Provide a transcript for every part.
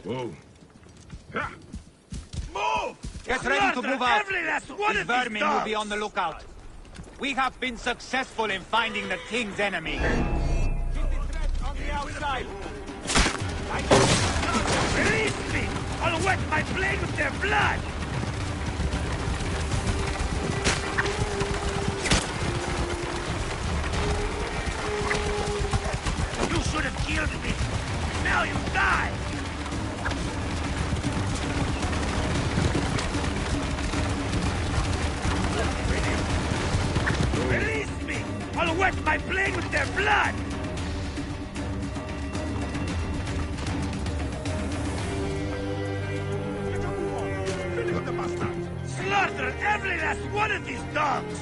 Whoa. Move! Get ready to move out. Every last one These of these vermin will be dogs. on the lookout. We have been successful in finding the king's enemy. Keep the threat on the outside. Release me! I'll wet my blade with their blood! You should have killed me! Now you die! Release me! I'll wet my blade with their blood! Slaughter every last one of these dogs!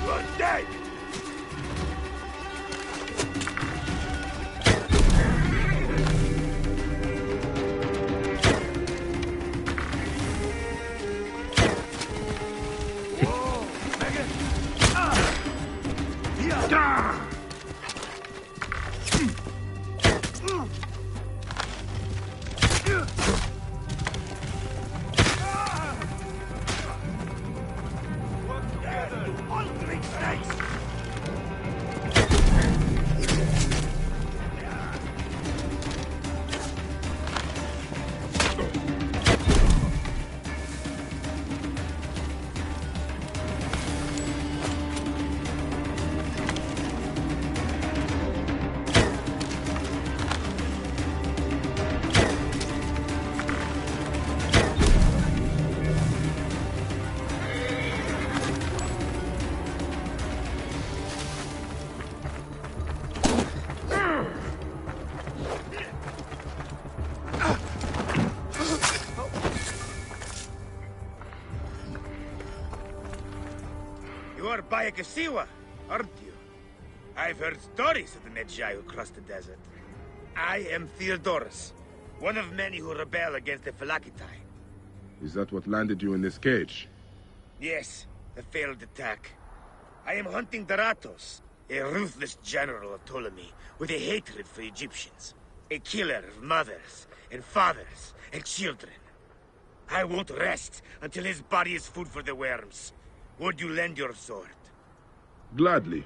Good day! You're Bayakasiwa, aren't you? I've heard stories of the Medjay who crossed the desert. I am Theodorus, one of many who rebel against the Phylakitai. Is that what landed you in this cage? Yes, a failed attack. I am hunting Daratos, a ruthless general of Ptolemy, with a hatred for Egyptians. A killer of mothers, and fathers, and children. I won't rest until his body is food for the worms. Would you lend your sword? Gladly.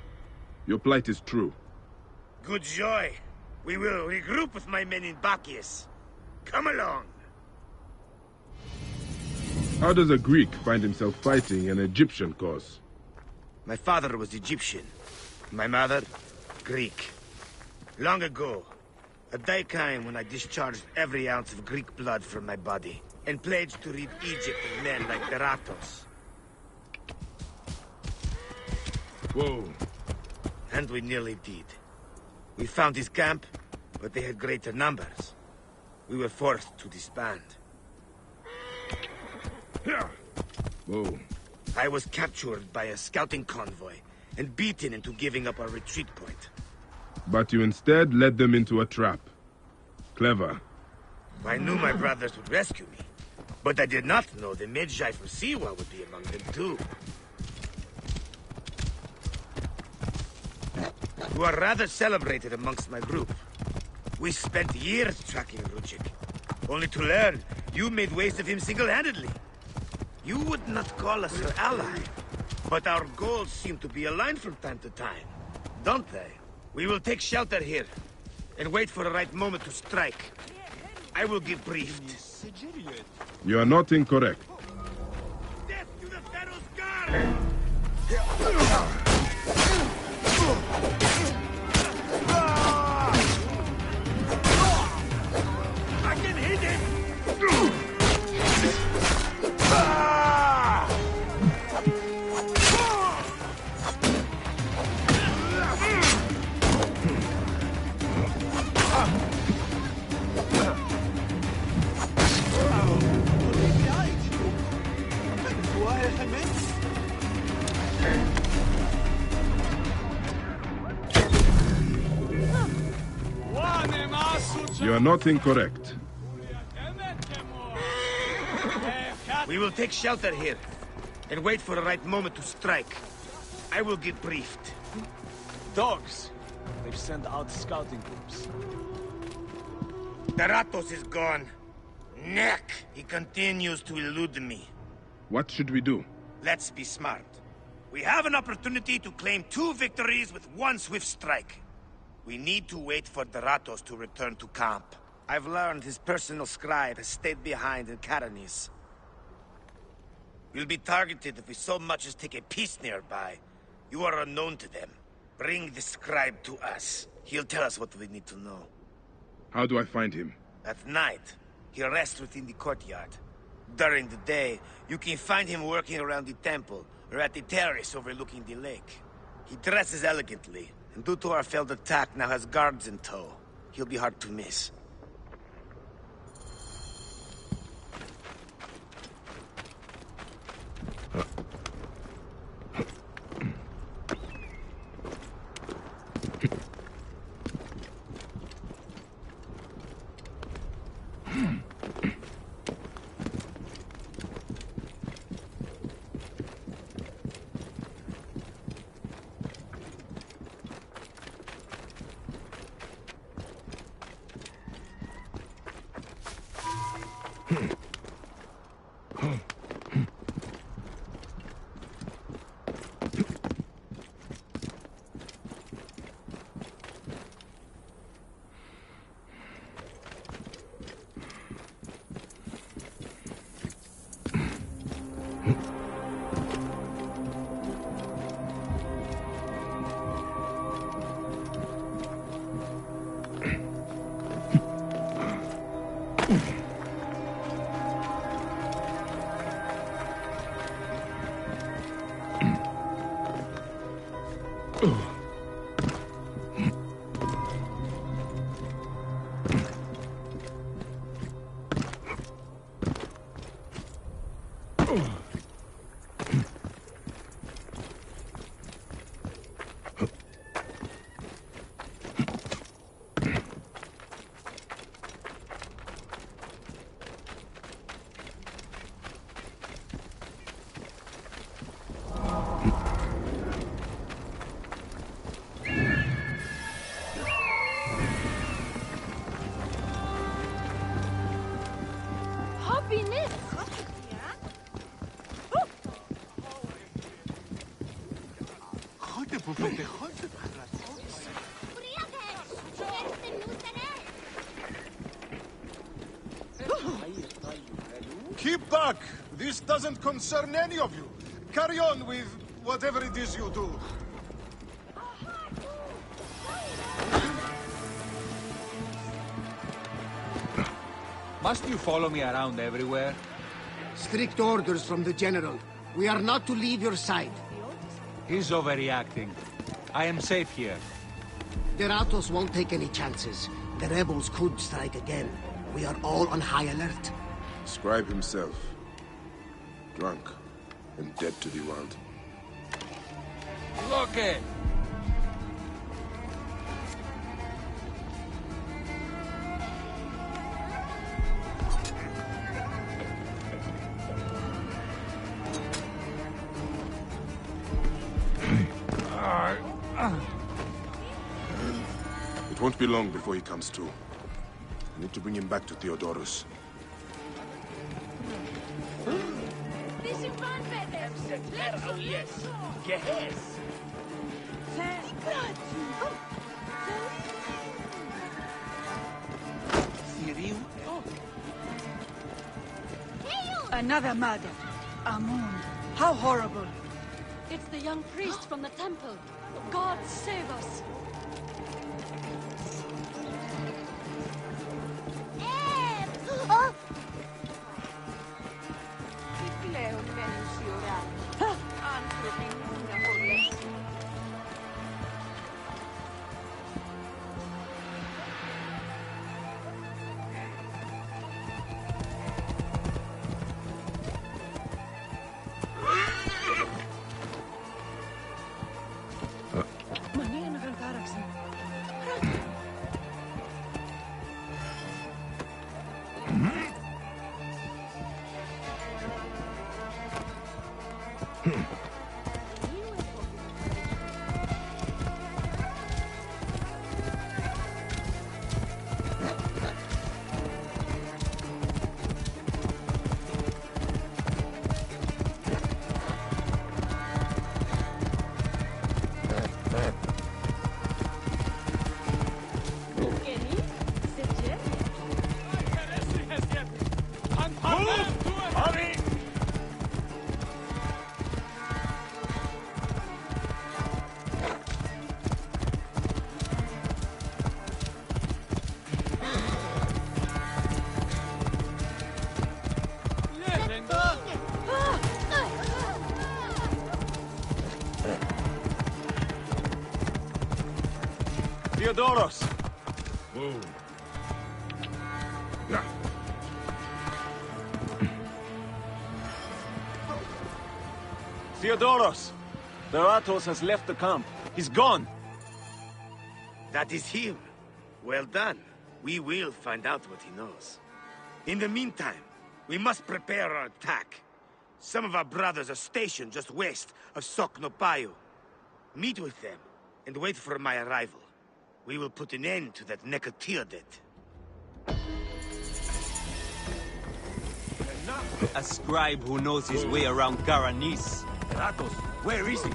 Your plight is true. Good joy. We will regroup with my men in Bacchius. Come along. How does a Greek find himself fighting an Egyptian cause? My father was Egyptian. My mother, Greek. Long ago, a day came when I discharged every ounce of Greek blood from my body, and pledged to rid Egypt of men like Daratos. Whoa. And we nearly did. We found his camp, but they had greater numbers. We were forced to disband. Whoa. I was captured by a scouting convoy, and beaten into giving up our retreat point. But you instead led them into a trap. Clever. I knew my brothers would rescue me, but I did not know the Medjay from Siwa would be among them too. You are rather celebrated amongst my group. We spent years tracking Ruchik, only to learn you made waste of him single-handedly. You would not call us your ally, but our goals seem to be aligned from time to time, don't they? We will take shelter here, and wait for the right moment to strike. I will give briefed. You are not incorrect. Death to the Pharaoh's guard! I can hit him! You are not incorrect. We will take shelter here, and wait for the right moment to strike. I will get briefed. Dogs. They've sent out scouting groups. Daratos is gone. Neck! He continues to elude me. What should we do? Let's be smart. We have an opportunity to claim 2 victories with 1 swift strike. We need to wait for Daratos to return to camp. I've learned his personal scribe has stayed behind in Karanis. We'll be targeted if we so much as take a piece nearby. You are unknown to them. Bring the scribe to us. He'll tell us what we need to know. How do I find him? At night, he rests within the courtyard. During the day, you can find him working around the temple, or at the terrace overlooking the lake. He dresses elegantly, and due to our failed attack, now has guards in tow. He'll be hard to miss. Keep back! This doesn't concern any of you. Carry on with whatever it is you do. Must you follow me around everywhere? Strict orders from the General. We are not to leave your side. He's overreacting. I am safe here. Deratos won't take any chances. The rebels could strike again. We are all on high alert. Scribe himself. Drunk and dead to the world. Look it! It won't be long before he comes to. I need to bring him back to Theodorus. Another murder. Amun. How horrible. It's the young priest from the temple. God save us. Theodoros! Whoa. Yeah. Theodoros! Beratos has left the camp. He's gone! That is him. Well done. We will find out what he knows. In the meantime, we must prepare our attack. Some of our brothers are stationed just west of Soknopayu. Meet with them, and wait for my arrival. We will put an end to that Nekatiadet. A scribe who knows his way around Garanis. Beratos, where is he?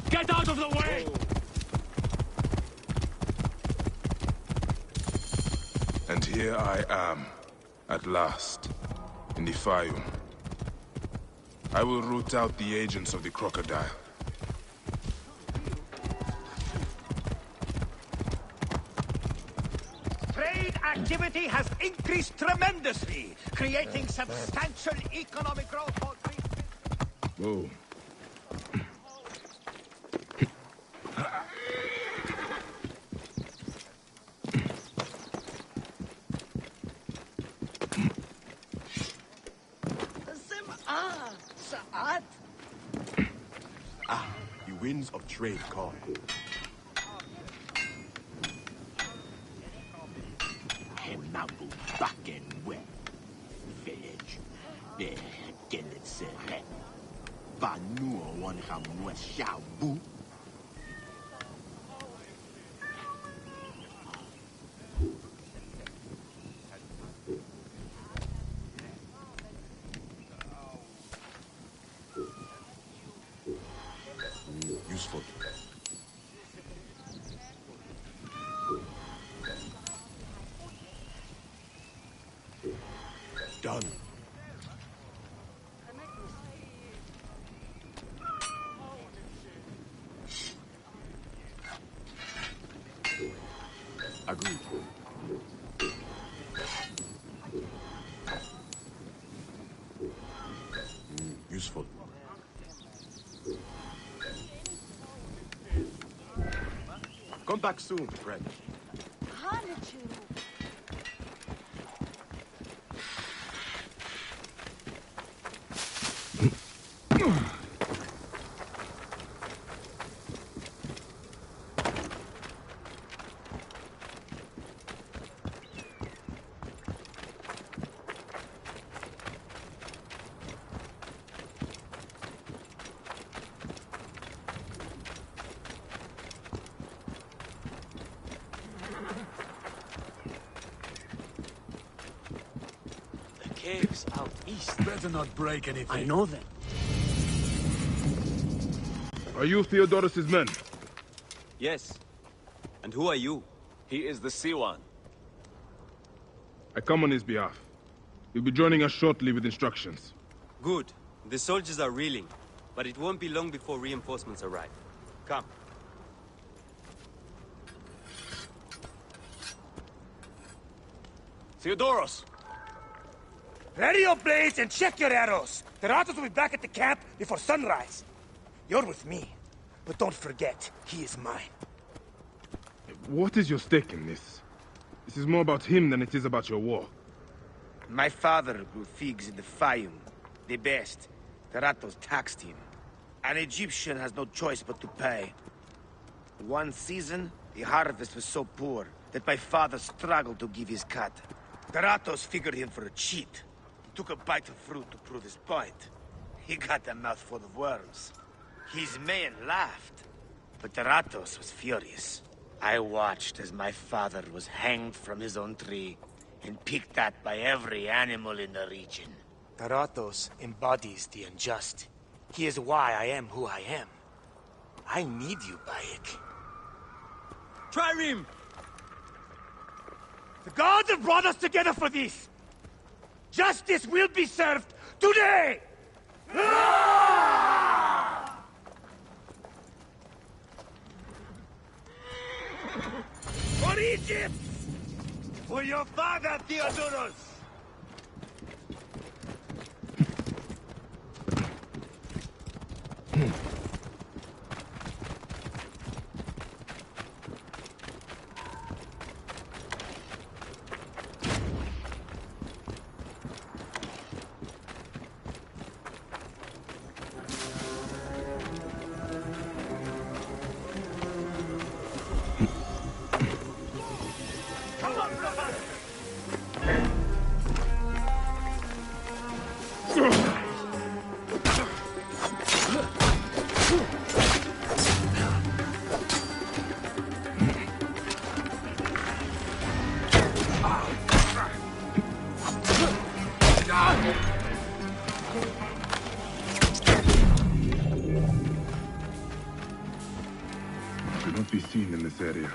Get out of the way! And here I am, at last, in the Fayum. I will root out the agents of the crocodile. Trade activity has increased tremendously, creating substantial economic growth for Greece. Whoa. The winds of trade call. Henabu bakken wet. Village. De kelet sere. Banu wan hamwe shabu. Useful. Done. Agreed. Useful. Come back soon, friend. caves out east. Better not break anything. I know them. Are you Theodorus's men? Yes. And who are you? He is the Siwan. I come on his behalf. He'll be joining us shortly with instructions. Good. The soldiers are reeling, but it won't be long before reinforcements arrive. Come. Theodoros! Ready your blades and check your arrows. The Ratos will be back at the camp before sunrise. You're with me, but don't forget, he is mine. What is your stake in this? This is more about him than it is about your war. My father grew figs in the Fayum, the best. The Ratos taxed him. An Egyptian has no choice but to pay. One season, the harvest was so poor that my father struggled to give his cut. The Ratos figured him for a cheat. He took a bite of fruit to prove his point. He got a mouthful of worms. His men laughed, but the Ratos was furious. I watched as my father was hanged from his own tree and picked at by every animal in the region. The Ratos embodies the unjust. He is why I am who I am. I need you, Bayek. Trireme! The gods have brought us together for this! Justice will be served today! For Egypt! For your father, Theodorus! Should not be seen in this area.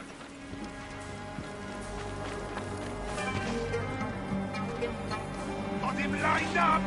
Got him lined up!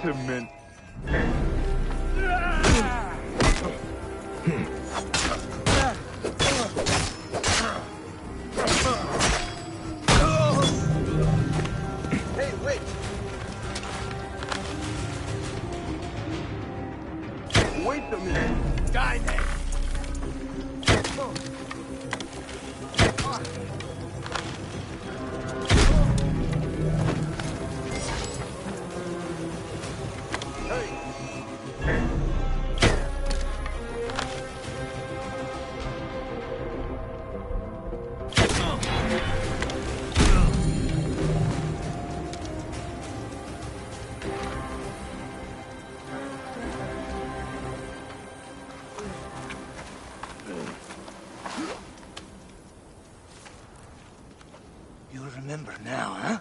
Wait a minute. Hey, wait! Wait a minute. Die then! You remember now, huh?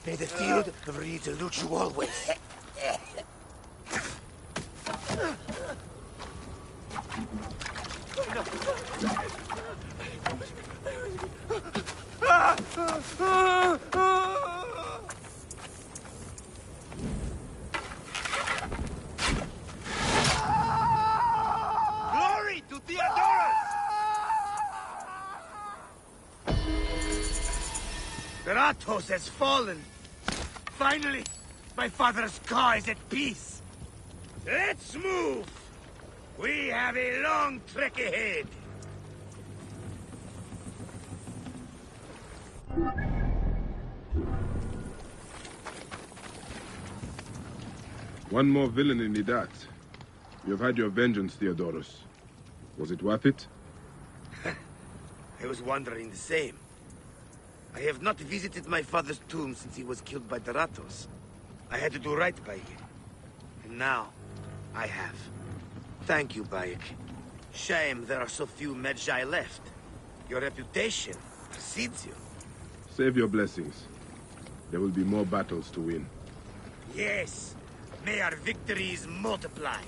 May the field of reeds elude you always. Glory to Theodorus! Beratos has fallen. Finally, my father's car is at peace. Let's move. We have a long trek ahead. One more villain in the dark. You have had your vengeance, Theodorus. Was it worth it? I was wondering the same. I have not visited my father's tomb since he was killed by Beratos. I had to do right by him. And now, I have. Thank you, Bayek. Shame there are so few Medjay left. Your reputation precedes you. Save your blessings. There will be more battles to win. Yes. May our victories multiply.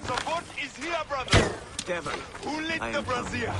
Support is here, brother. Devil, Who lit the brazier?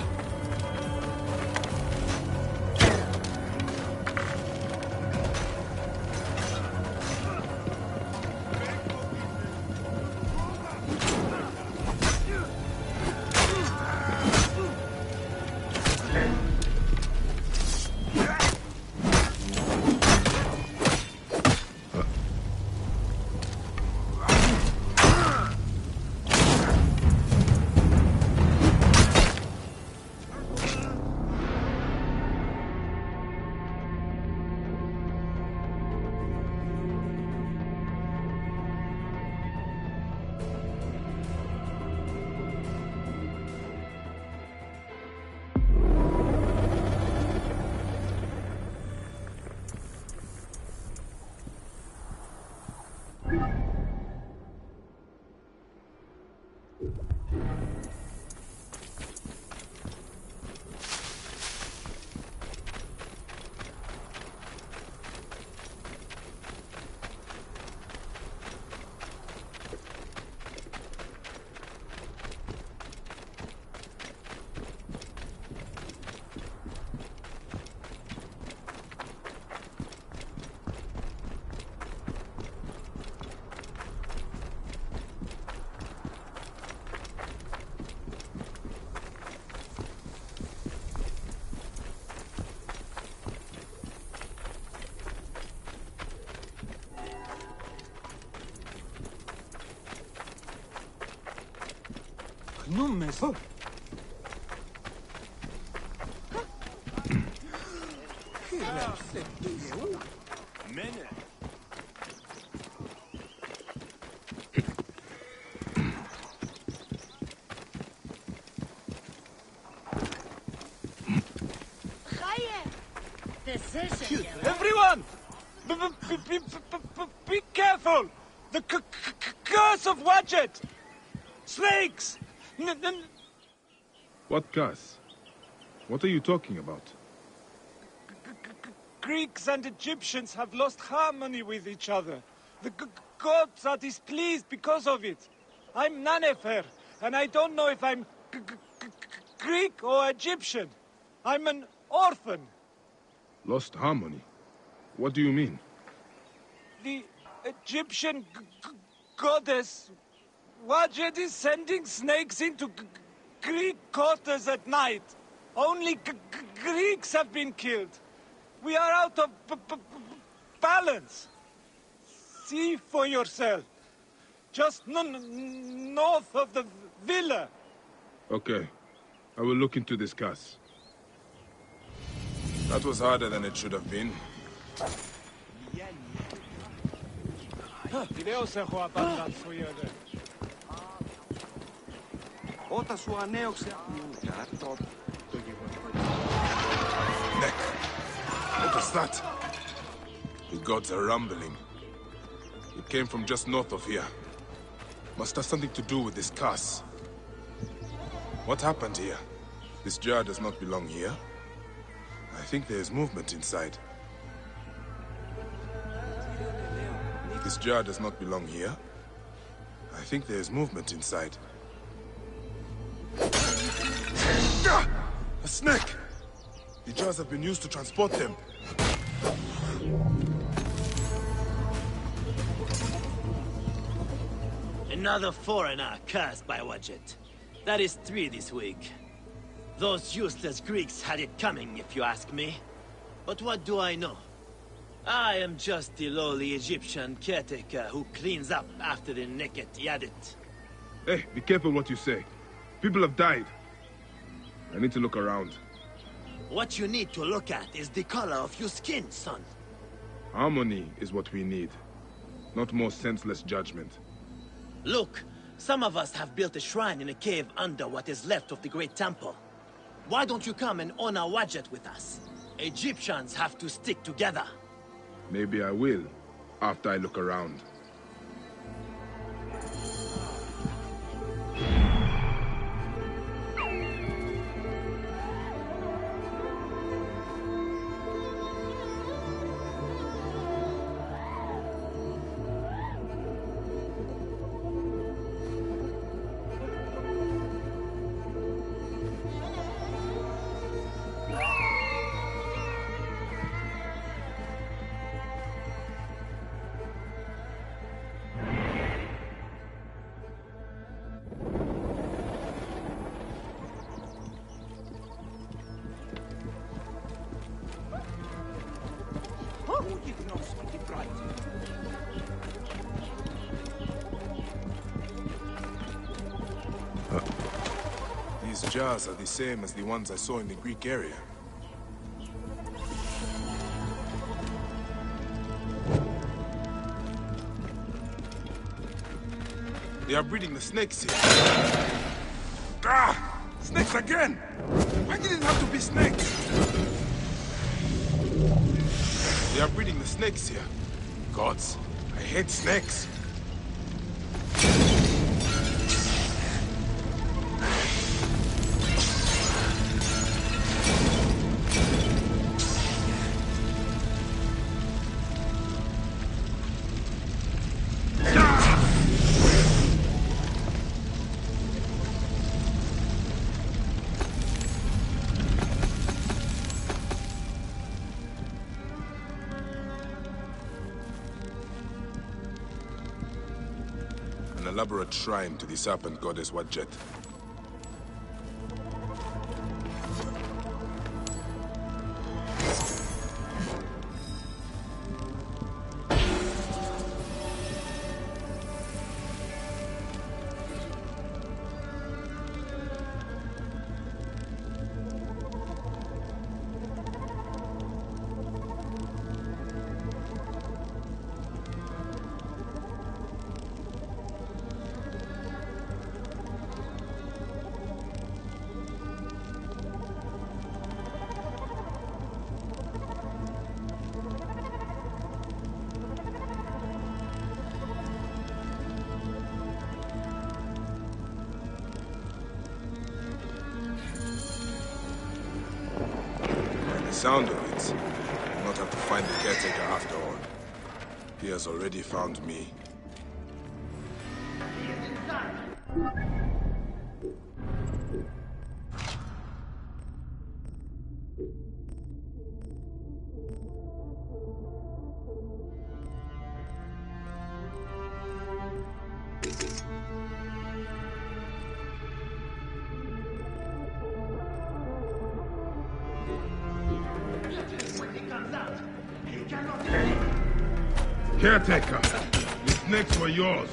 Numes. Mene. Everyone! Be careful! The curse of Wadjet! Snakes! What curse? What are you talking about? Greeks and Egyptians have lost harmony with each other. The gods are displeased because of it. I'm Nanefer, and I don't know if I'm Greek or Egyptian. I'm an orphan. Lost harmony? What do you mean? The Egyptian goddess Wadjet is sending snakes into Greek quarters at night. Only Greeks have been killed. We are out of balance. See for yourself. Just north of the villa. Okay. I will look into this curse. That was harder than it should have been. Neck. What was that? The gods are rumbling. It came from just north of here. Must have something to do with this curse. What happened here? This jar does not belong here. I think there is movement inside. This jar does not belong here. I think there is movement inside. Ah! A snake! The jars have been used to transport them. Another foreigner cursed by Wadjet. That is 3 this week. Those useless Greeks had it coming, if you ask me. But what do I know? I am just the lowly Egyptian caretaker who cleans up after the naked Yadit. Hey, be careful what you say. People have died. I need to look around. What you need to look at is the color of your skin, son. Harmony is what we need. Not more senseless judgment. Look, some of us have built a shrine in a cave under what is left of the great temple. Why don't you come and honor Wadjet with us? Egyptians have to stick together. Maybe I will, after I look around. These jars are the same as the ones I saw in the Greek area. They are breeding the snakes here. Ah! Snakes again! Why did it have to be snakes? They are breeding the snakes here. Gods, I hate snakes. An elaborate shrine to the serpent goddess Wadjet. sound of it, I'll not have to find the caretaker after all. He has already found me. Caretaker, these snakes were yours.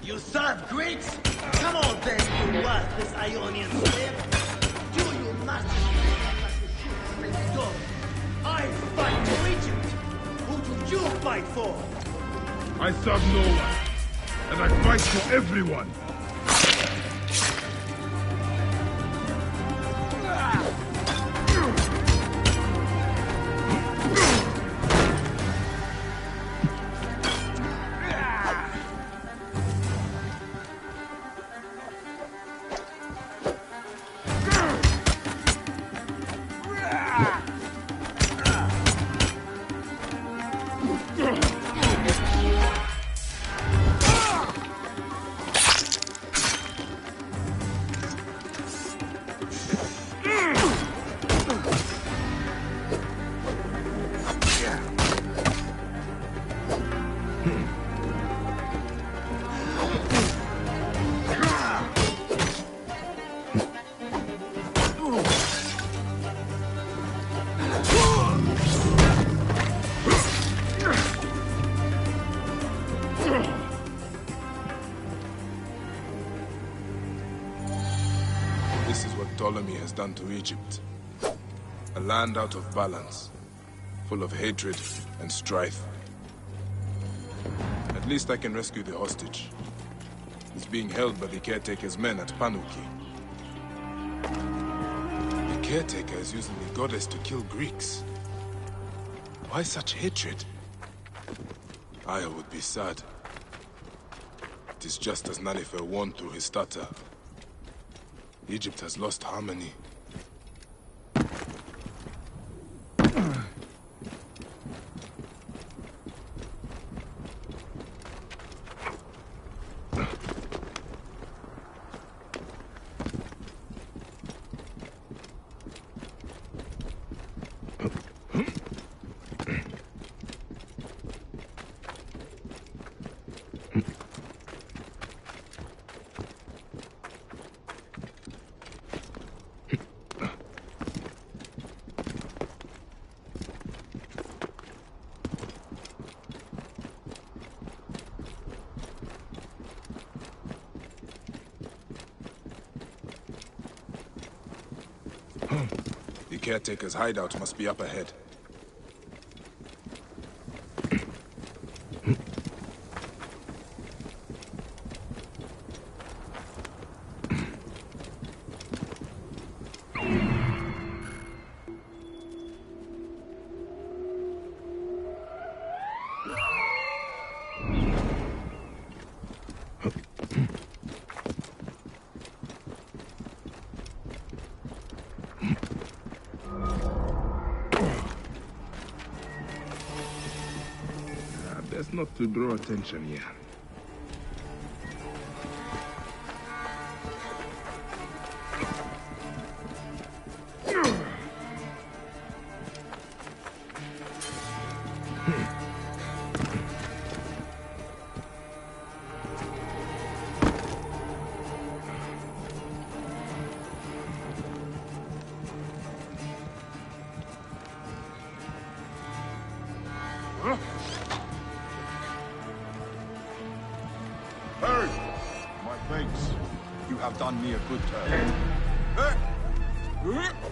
You serve Greeks? Come on then, you worthless Ionian slave! Do you masters like a dog? I fight for Egypt! Who do you fight for? I serve no one, and I fight for everyone. This is what Ptolemy has done to Egypt. A land out of balance, full of hatred and strife. At least I can rescue the hostage. It's being held by the caretaker's men at Panuki. The caretaker is using the goddess to kill Greeks. Why such hatred? Aya would be sad. It is just as Nanifer warned through his stutter. Egypt has lost harmony. The caretaker's hideout must be up ahead. Best not to draw attention here. Hey! My thanks. You have done me a good turn.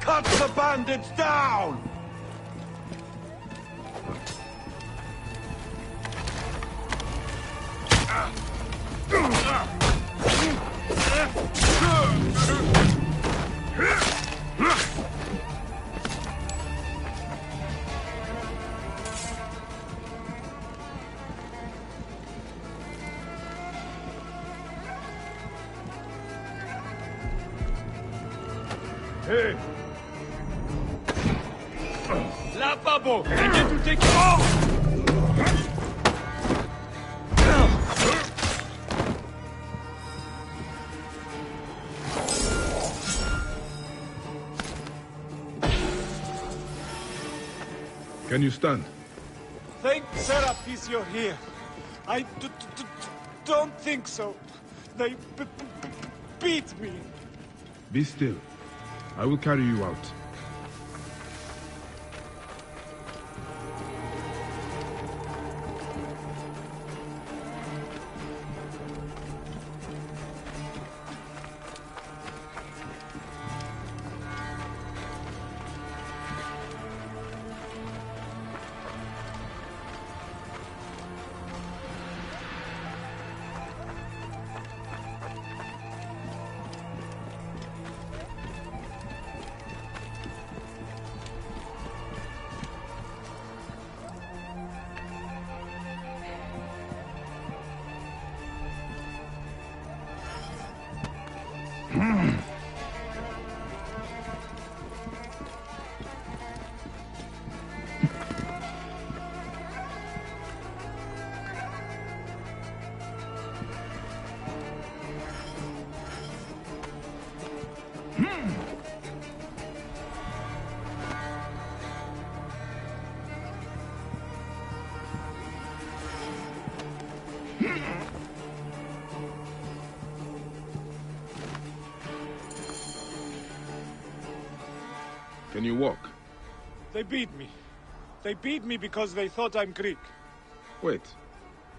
Cut the bandits down! Hey! laughable! And then to take it off! Can you stand? Thank Serapis you're here. I don't think so. They beat me. Be still. I will carry you out. Can you walk? They beat me. They beat me because they thought I'm Greek. Wait.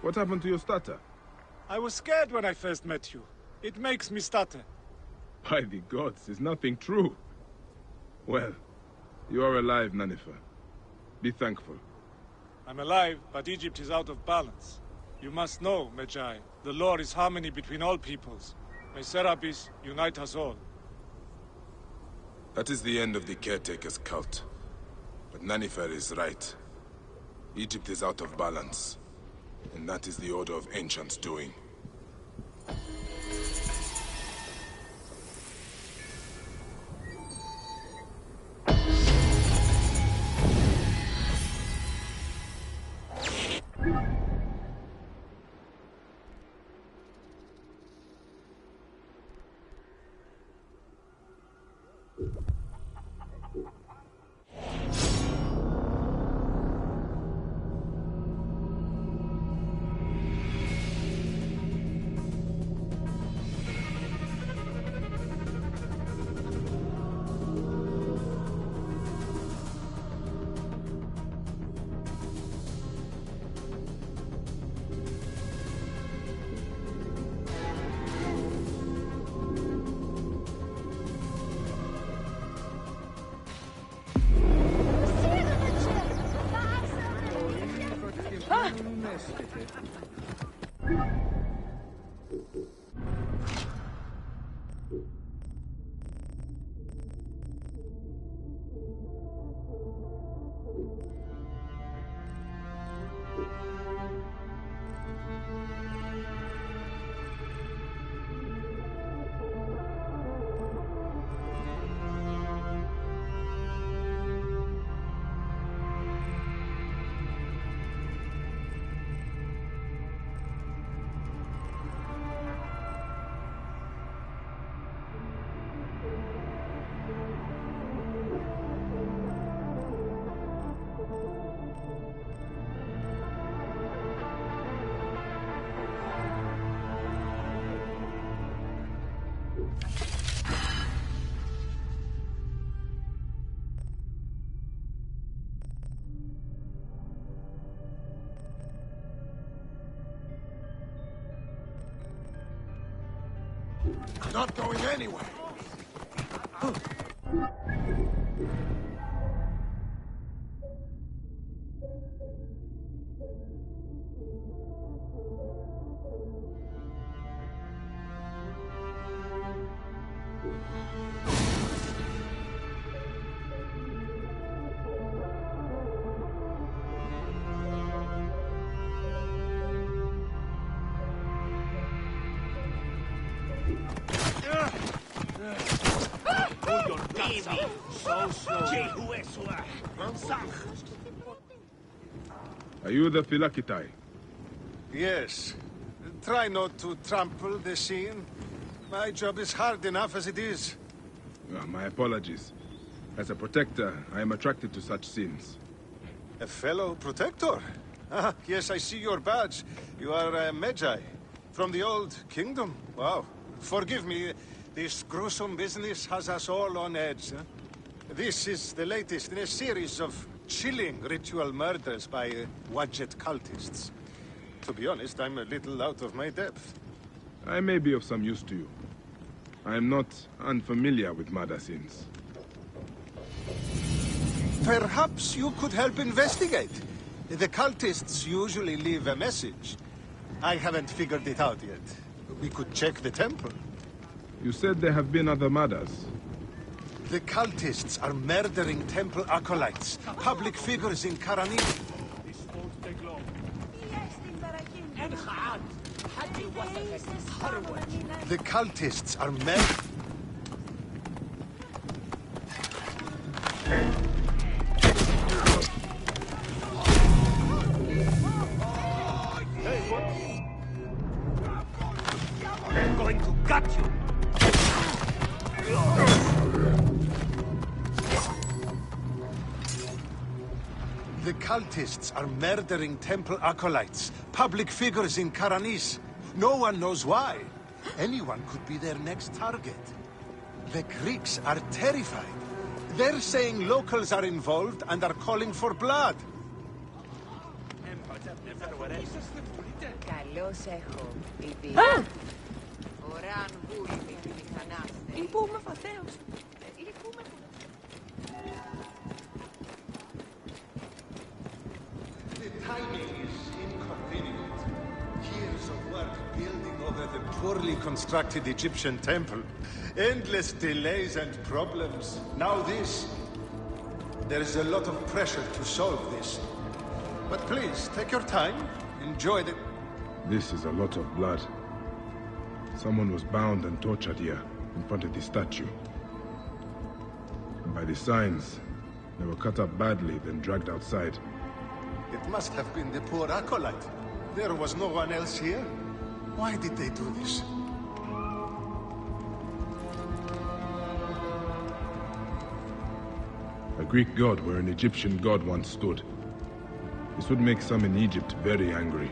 What happened to your stutter? I was scared when I first met you. It makes me stutter. By the gods, is nothing true. Well, you are alive, Nanifer. Be thankful. I'm alive, but Egypt is out of balance. You must know, Magi, the law is harmony between all peoples. May Serapis unite us all. That is the end of the caretaker's cult. But Nanifer is right. Egypt is out of balance. And that is the order of ancients doing. Not going anywhere. Hold your Are you the Philakitai? Yes. Try not to trample the scene. My job is hard enough as it is. My apologies. As a protector, I am attracted to such scenes. A fellow protector? Ah, yes, I see your badge. You are a Magi. From the old kingdom. Wow. Forgive me, this gruesome business has us all on edge. Huh? This is the latest in a series of chilling ritual murders by Wadjet cultists. To be honest, I'm a little out of my depth. I may be of some use to you. I am not unfamiliar with murder scenes. Perhaps you could help investigate. The cultists usually leave a message. I haven't figured it out yet. We could check the temple. You said there have been other murders. The cultists are murdering temple acolytes, public figures in Karani. This won't take long. The cultists are I'm going to gut you! The cultists are murdering temple acolytes, public figures in Karanis. No one knows why. Anyone could be their next target. The Greeks are terrified. They're saying locals are involved and are calling for blood. The timing is inconvenient. Years of work building over the poorly constructed Egyptian temple. Endless delays and problems. Now this. There is a lot of pressure to solve this. But please, take your time. Enjoy the... This is a lot of blood. Someone was bound and tortured here, in front of the statue. And by the signs, they were cut up badly, then dragged outside. It must have been the poor acolyte. There was no one else here. Why did they do this? A Greek god where an Egyptian god once stood. This would make some in Egypt very angry.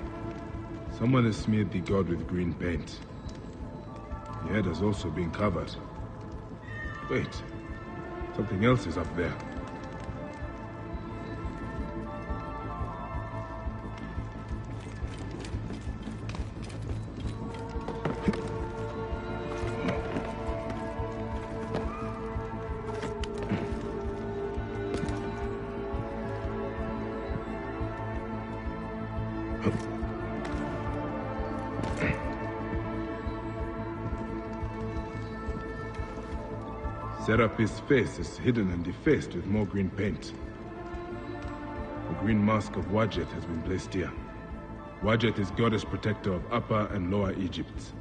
Someone has smeared the god with green paint. The head has also been covered. Wait, something else is up there. Serapis' face is hidden and defaced with more green paint. The green mask of Wadjet has been placed here. Wadjet is goddess protector of Upper and Lower Egypt.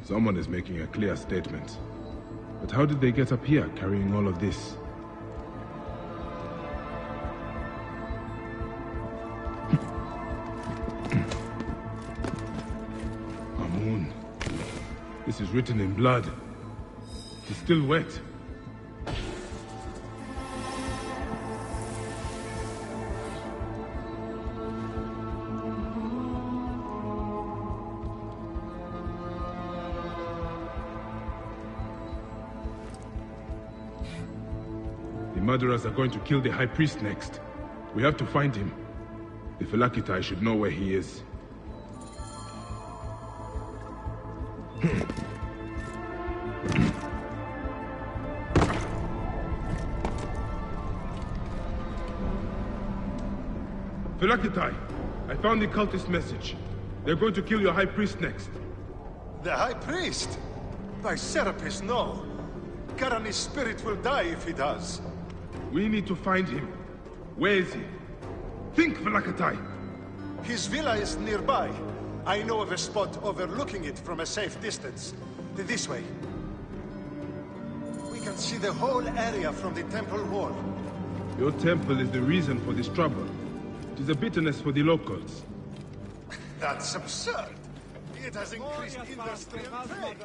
Someone is making a clear statement. But how did they get up here carrying all of this? Amun. This is written in blood. It's still wet. The murderers are going to kill the High Priest next. We have to find him. The Philakitai should know where he is. Philakitai, I found the cultist message. They're going to kill your High Priest next. The High Priest? By Serapis, no. Karani's spirit will die if he does. We need to find him. Where is he? Think, Philakitai! His villa is nearby. I know of a spot overlooking it from a safe distance. This way. We can could see the whole area from the temple wall. Your temple is the reason for this trouble. It is a bitterness for the locals. That's absurd. It has increased industry and trade.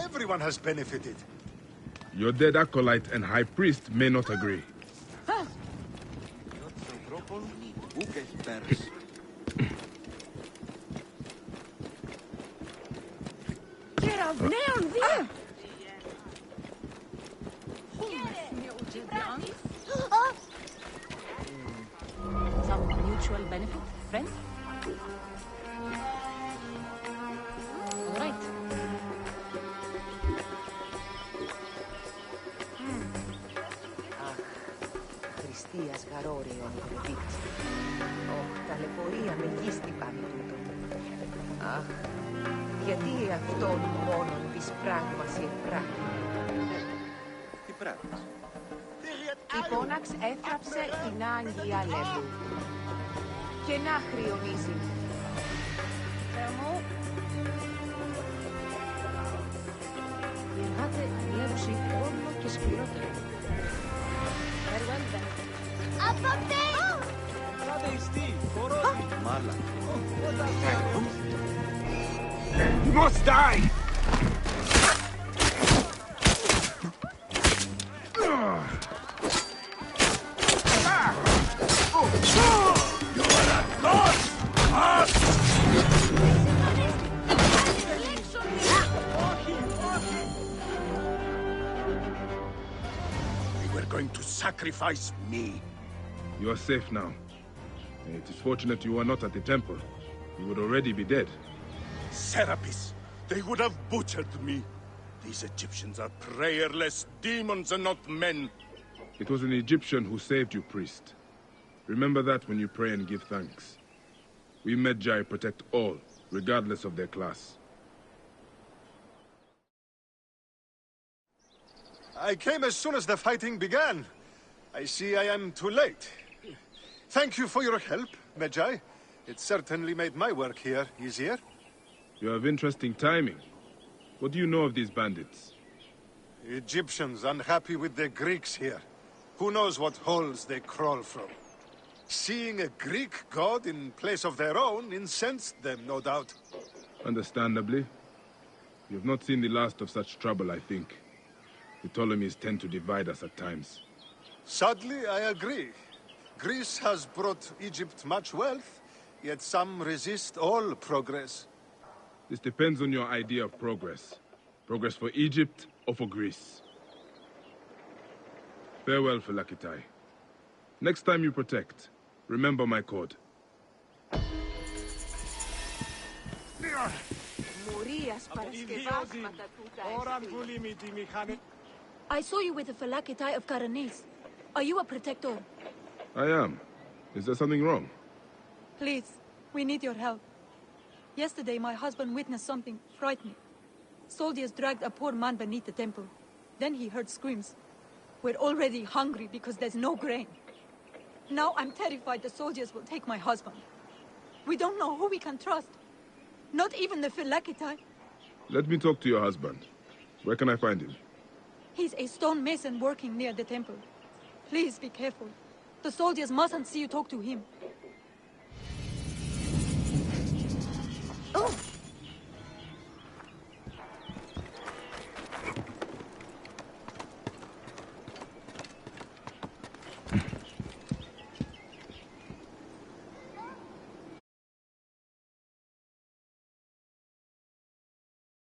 Everyone has benefited. Your dead acolyte and high priest may not agree. Get out now! Some mutual benefit, friend? All right. Χριστίας γαρόριον κρεβίτσι. Ωχ, ταλαιπωρία μεγίστη πάνω τούτο. Αχ, γιατί αυτόν μόνον της πράγμας η επράγμα. Τι πράγμα? Η Πόναξ έθραψε την Άγγια Λέβου. Και να χρειονίζει. Θεαμό. Η Αγάτε δουλεύουσε όλο και σκληρότερο. Very well then. Απόψε! Κράτε ιστή, κορώδι. Μάλα. You must die! They were going to sacrifice me. You are safe now. It is fortunate you are not at the temple. You would already be dead. Serapis, they would have butchered me. These Egyptians are prayerless demons and not men. It was an Egyptian who saved you, priest. Remember that when you pray and give thanks. We Medjay protect all, regardless of their class. I came as soon as the fighting began. I see I am too late. Thank you for your help, Medjay. It certainly made my work here easier. You have interesting timing. What do you know of these bandits? Egyptians unhappy with the Greeks here. Who knows what holes they crawl from. Seeing a Greek god in place of their own incensed them, no doubt. Understandably. You have not seen the last of such trouble, I think. The Ptolemies tend to divide us at times. Sadly, I agree. Greece has brought Egypt much wealth, yet some resist all progress. This depends on your idea of progress. Progress for Egypt or for Greece. Farewell, Phylakitai. Next time you protect, remember my code. I saw you with the Phylakitai of Karanis. Are you a protector? I am. Is there something wrong? Please, we need your help. Yesterday, my husband witnessed something frightening. Soldiers dragged a poor man beneath the temple. Then he heard screams. We're already hungry because there's no grain. Now I'm terrified the soldiers will take my husband. We don't know who we can trust. Not even the Phylakitai. Let me talk to your husband. Where can I find him? He's a stone mason working near the temple. Please be careful. The soldiers mustn't see you talk to him.